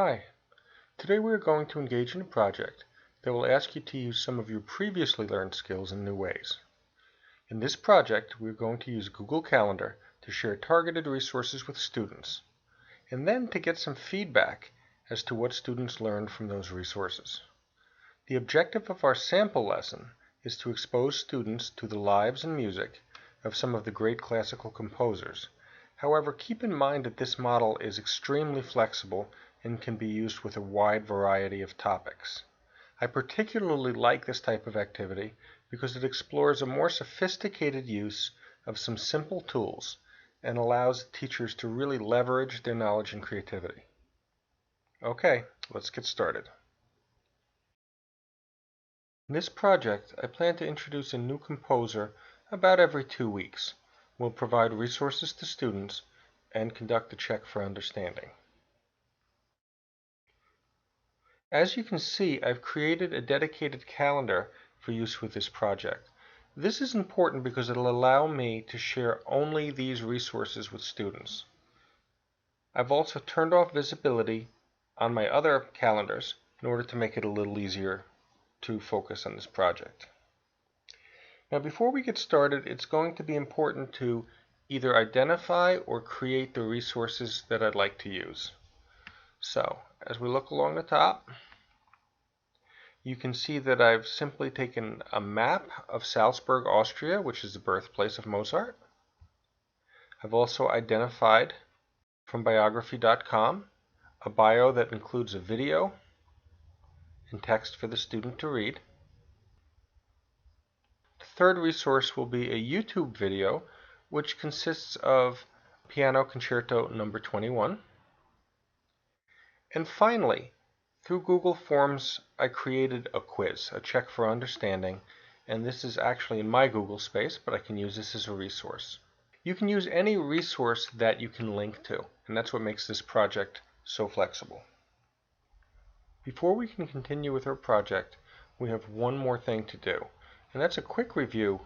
Hi, today we are going to engage in a project that will ask you to use some of your previously learned skills in new ways. In this project, we are going to use Google Calendar to share targeted resources with students, and then to get some feedback as to what students learned from those resources. The objective of our sample lesson is to expose students to the lives and music of some of the great classical composers. However, keep in mind that this model is extremely flexible and can be used with a wide variety of topics. I particularly like this type of activity because it explores a more sophisticated use of some simple tools and allows teachers to really leverage their knowledge and creativity. Okay, let's get started. In this project, I plan to introduce a new composer about every 2 weeks. We'll provide resources to students and conduct a check for understanding. As you can see, I've created a dedicated calendar for use with this project. This is important because it'll allow me to share only these resources with students. I've also turned off visibility on my other calendars in order to make it a little easier to focus on this project. Now, before we get started, it's going to be important to either identify or create the resources that I'd like to use. So, as we look along the top, you can see that I've simply taken a map of Salzburg, Austria, which is the birthplace of Mozart. I've also identified from biography.com a bio that includes a video and text for the student to read. The third resource will be a YouTube video, which consists of Piano Concerto No. 21. And finally, through Google Forms, I created a quiz, a check for understanding, and this is actually in my Google space, but I can use this as a resource. You can use any resource that you can link to, and that's what makes this project so flexible. Before we can continue with our project, we have one more thing to do, and that's a quick review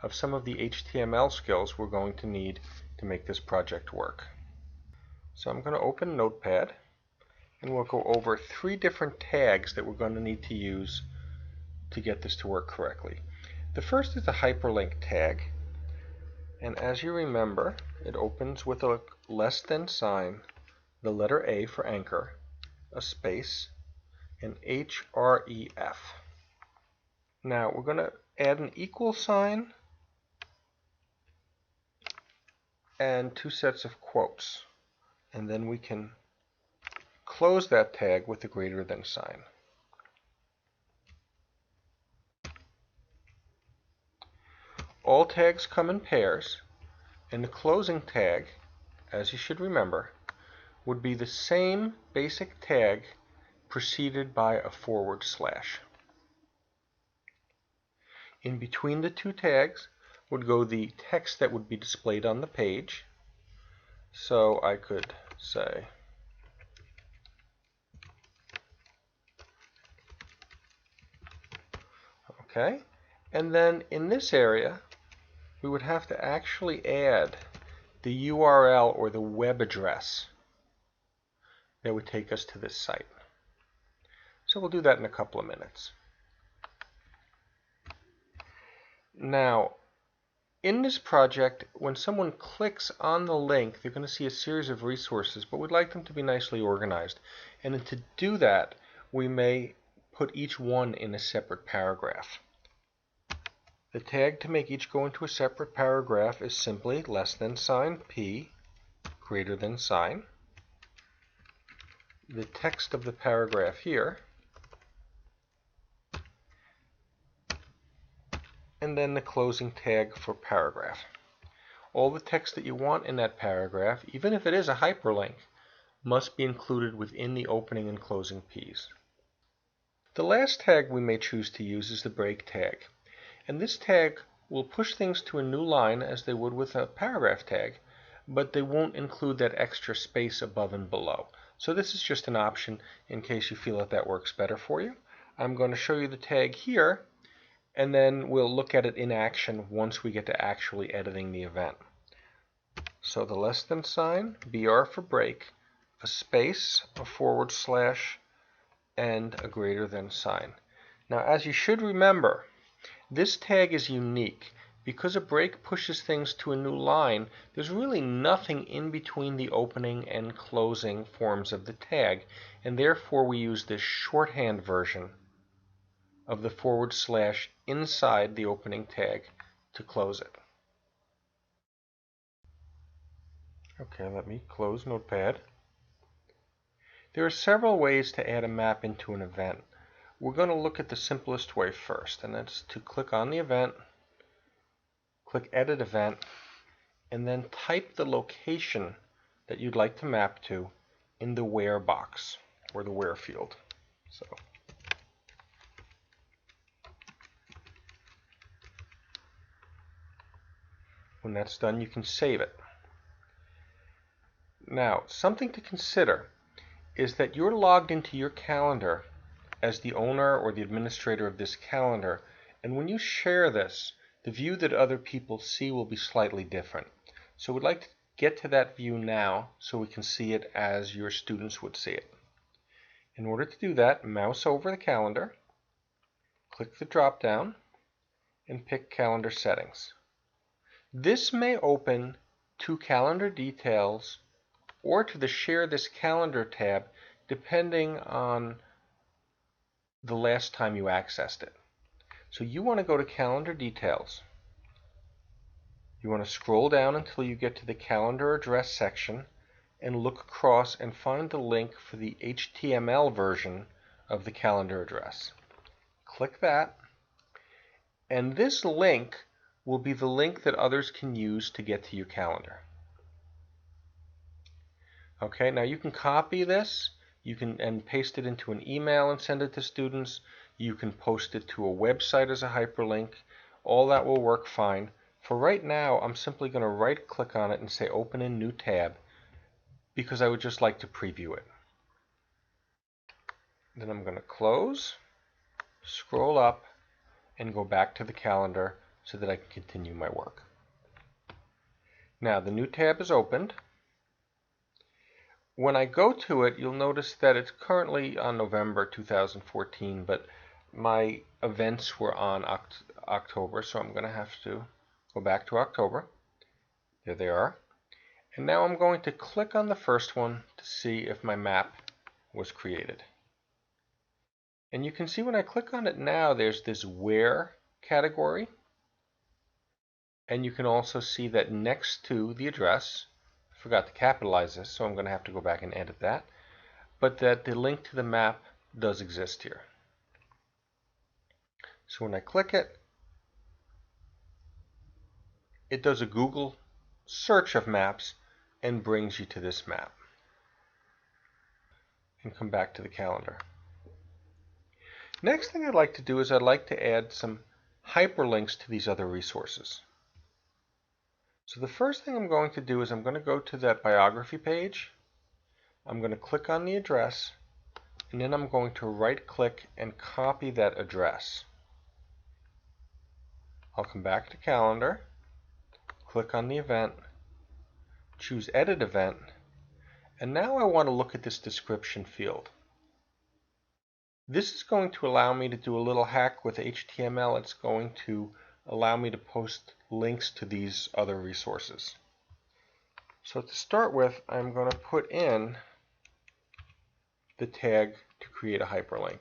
of some of the HTML skills we're going to need to make this project work. So I'm going to open Notepad, and we'll go over 3 different tags that we're going to need to use to get this to work correctly. The first is the hyperlink tag, and as you remember, it opens with a less than sign, the letter A for anchor, a space, and href. Now we're going to add an equal sign and 2 sets of quotes, and then we can close that tag with the greater than sign. All tags come in pairs, and the closing tag, as you should remember, would be the same basic tag preceded by a /. In between the 2 tags would go the text that would be displayed on the page. So I could say okay, and then in this area we would have to actually add the URL or the web address that would take us to this site. So we'll do that in a couple of minutes. Now, in this project, when someone clicks on the link, they're going to see a series of resources, but we'd like them to be nicely organized. And to do that, we may put each one in a separate paragraph. The tag to make each go into a separate paragraph is simply less than sign P, greater than sign, the text of the paragraph here, and then the closing tag for paragraph. All the text that you want in that paragraph, even if it is a hyperlink, must be included within the opening and closing P's. The last tag we may choose to use is the break tag. And this tag will push things to a new line as they would with a paragraph tag, but they won't include that extra space above and below. So this is just an option in case you feel that works better for you. I'm going to show you the tag here, and then we'll look at it in action once we get to actually editing the event. So the less than sign, BR for break, a space, a forward slash, and a greater than sign. Now, as you should remember, this tag is unique. Because a break pushes things to a new line, there's really nothing in between the opening and closing forms of the tag, and therefore we use this shorthand version of the forward slash inside the opening tag to close it. Okay, let me close Notepad. There are several ways to add a map into an event. We're going to look at the simplest way first, and that's to click on the event, click Edit Event, and then type the location that you'd like to map to in the Where box, or the Where field. So, when that's done, you can save it. Now, something to consider is that you're logged into your calendar as the owner or the administrator of this calendar, and when you share this, the view that other people see will be slightly different. So we'd like to get to that view now so we can see it as your students would see it. In order to do that, mouse over the calendar, click the drop down, and pick Calendar Settings. This may open to Calendar Details or to the Share This Calendar tab, depending on the last time you accessed it. So you want to go to Calendar Details. You want to scroll down until you get to the Calendar Address section and look across and find the link for the HTML version of the calendar address. Click that, and this link will be the link that others can use to get to your calendar. Okay, now you can copy this, and paste it into an email and send it to students. You can post it to a website as a hyperlink. All that will work fine. For right now, I'm simply going to right click on it and say Open in New Tab, because I would just like to preview it. Then I'm going to close, scroll up, and go back to the calendar so that I can continue my work. Now the new tab is opened. When I go to it, you'll notice that it's currently on November 2014, but my events were on October, so I'm going to have to go back to October. There they are. And now I'm going to click on the first one to see if my map was created. And you can see when I click on it now, there's this Where category. And you can also see that next to the address, I forgot to capitalize this, so I'm going to have to go back and edit that, but that the link to the map does exist here. So when I click it, it does a Google search of maps and brings you to this map. And come back to the calendar. Next thing I'd like to do is I'd like to add some hyperlinks to these other resources. So the first thing I'm going to do is I'm going to go to that biography page. I'm going to click on the address, and then I'm going to right click and copy that address. I'll come back to calendar, click on the event, choose Edit Event, and now I want to look at this description field. This is going to allow me to do a little hack with HTML. It's going to allow me to post links to these other resources. So to start with, I'm going to put in the tag to create a hyperlink.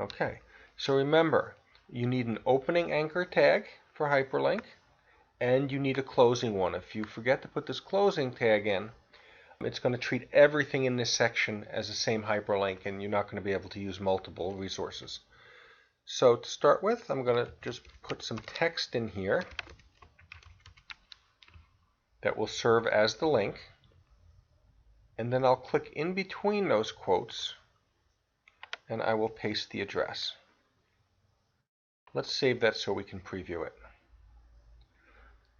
Okay, so remember, you need an opening anchor tag for hyperlink, and you need a closing one. If you forget to put this closing tag in, it's going to treat everything in this section as the same hyperlink, and you're not going to be able to use multiple resources. So to start with, I'm going to just put some text in here that will serve as the link, and then I'll click in between those quotes and I will paste the address. Let's save that so we can preview it.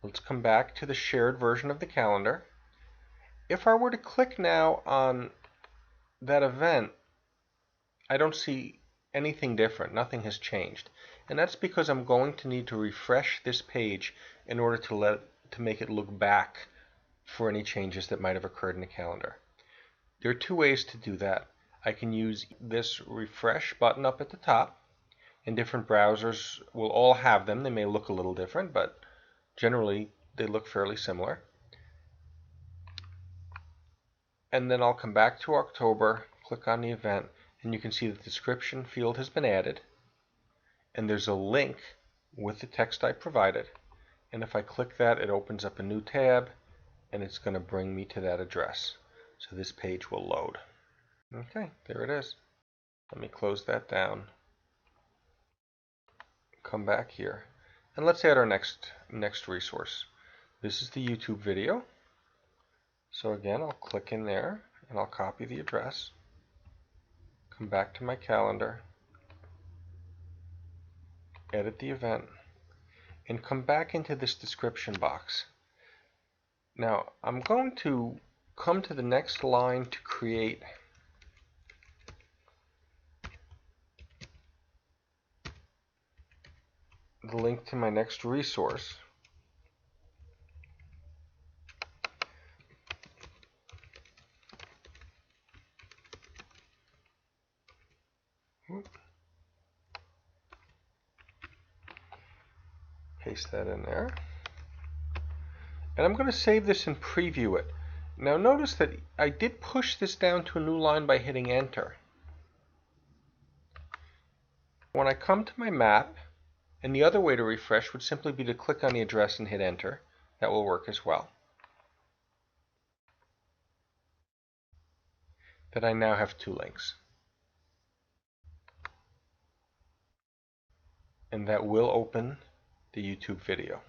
Let's come back to the shared version of the calendar. If I were to click now on that event, I don't see anything different. Nothing has changed. and that's because I'm going to need to refresh this page in order to make it look back for any changes that might have occurred in the calendar. There are two ways to do that. I can use this refresh button up at the top, and different browsers will all have them. They may look a little different, but generally they look fairly similar. And then I'll come back to October, click on the event, and you can see the description field has been added, and there's a link with the text I provided. And if I click that, it opens up a new tab, and it's going to bring me to that address. So this page will load. Okay, there it is. Let me close that down. Come back here, and let's add our next resource. This is the YouTube video. So again, I'll click in there, and I'll copy the address. Come back to my calendar, edit the event, and come back into this description box. Now, I'm going to come to the next line to create the link to my next resource. Paste that in there. And I'm going to save this and preview it. Now notice that I did push this down to a new line by hitting enter. When I come to my map, and the other way to refresh would simply be to click on the address and hit enter. That will work as well. That I now have two links. And that will open the YouTube video.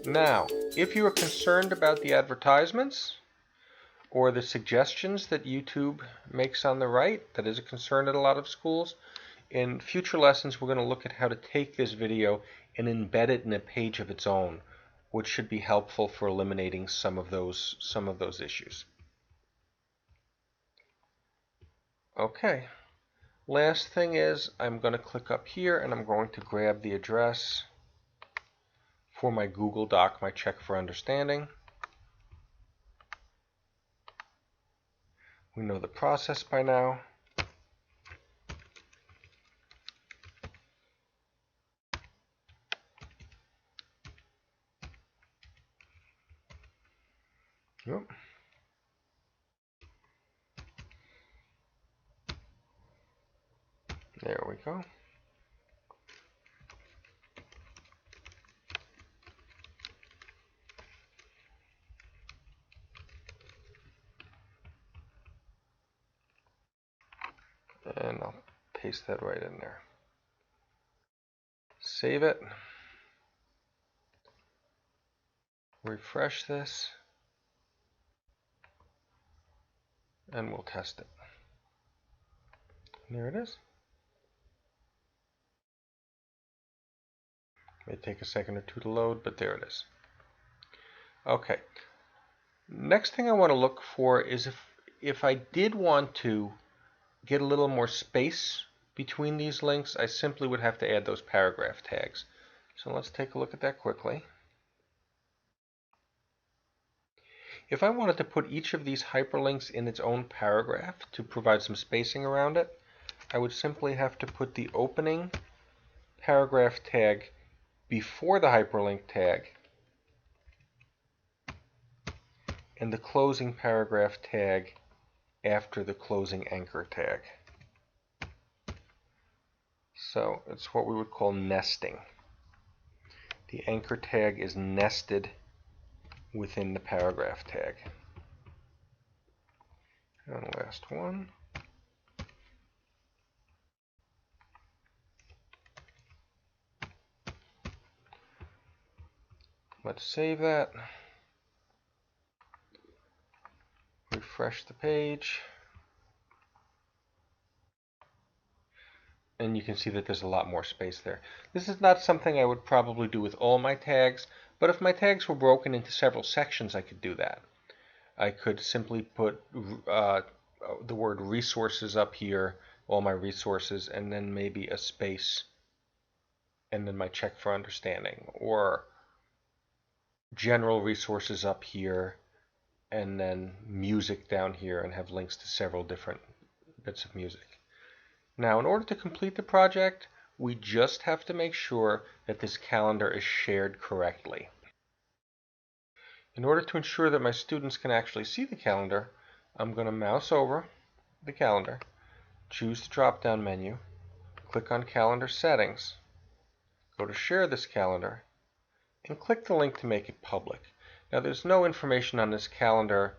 Now, if you are concerned about the advertisements or the suggestions that YouTube makes on the right, that is a concern at a lot of schools, in future lessons we're going to look at how to take this video and embed it in a page of its own, which should be helpful for eliminating some of those issues. Okay. Last thing is I'm going to click up here and I'm going to grab the address for my Google Doc, my check for understanding. We know the process by now. Yep. There we go. And I'll paste that right in there. Save it. Refresh this. And we'll test it. And there it is. May take a second or two to load, but there it is. Okay. Next thing I want to look for is if I did want to get a little more space between these links, I simply would have to add those paragraph tags. So let's take a look at that quickly. If I wanted to put each of these hyperlinks in its own paragraph to provide some spacing around it, I would simply have to put the opening paragraph tag before the hyperlink tag and the closing paragraph tag after the closing anchor tag. So it's what we would call nesting. The anchor tag is nested within the paragraph tag. And last one. Let's save that. Refresh the page. And you can see that there's a lot more space there. This is not something I would probably do with all my tags, but if my tags were broken into several sections, I could do that. I could simply put the word resources up here all my resources, and then maybe a space, and then my check for understanding, or general resources up here, and then music down here, and have links to several different bits of music. Now, in order to complete the project, we just have to make sure that this calendar is shared correctly. In order to ensure that my students can actually see the calendar, I'm going to mouse over the calendar, choose the drop-down menu, click on Calendar Settings, go to Share this calendar, and click the link to make it public. Now, there's no information on this calendar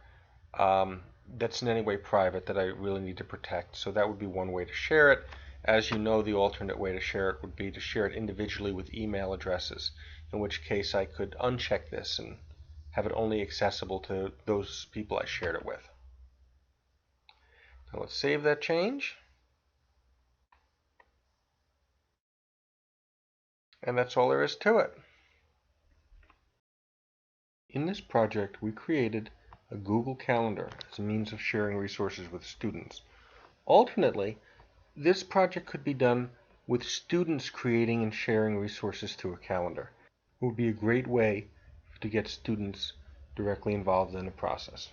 that's in any way private that I really need to protect, so that would be one way to share it. As you know, the alternate way to share it would be to share it individually with email addresses, in which case I could uncheck this and have it only accessible to those people I shared it with. Now let's save that change. And that's all there is to it. In this project, we created a Google Calendar as a means of sharing resources with students. Alternately, this project could be done with students creating and sharing resources to a calendar. It would be a great way to get students directly involved in the process.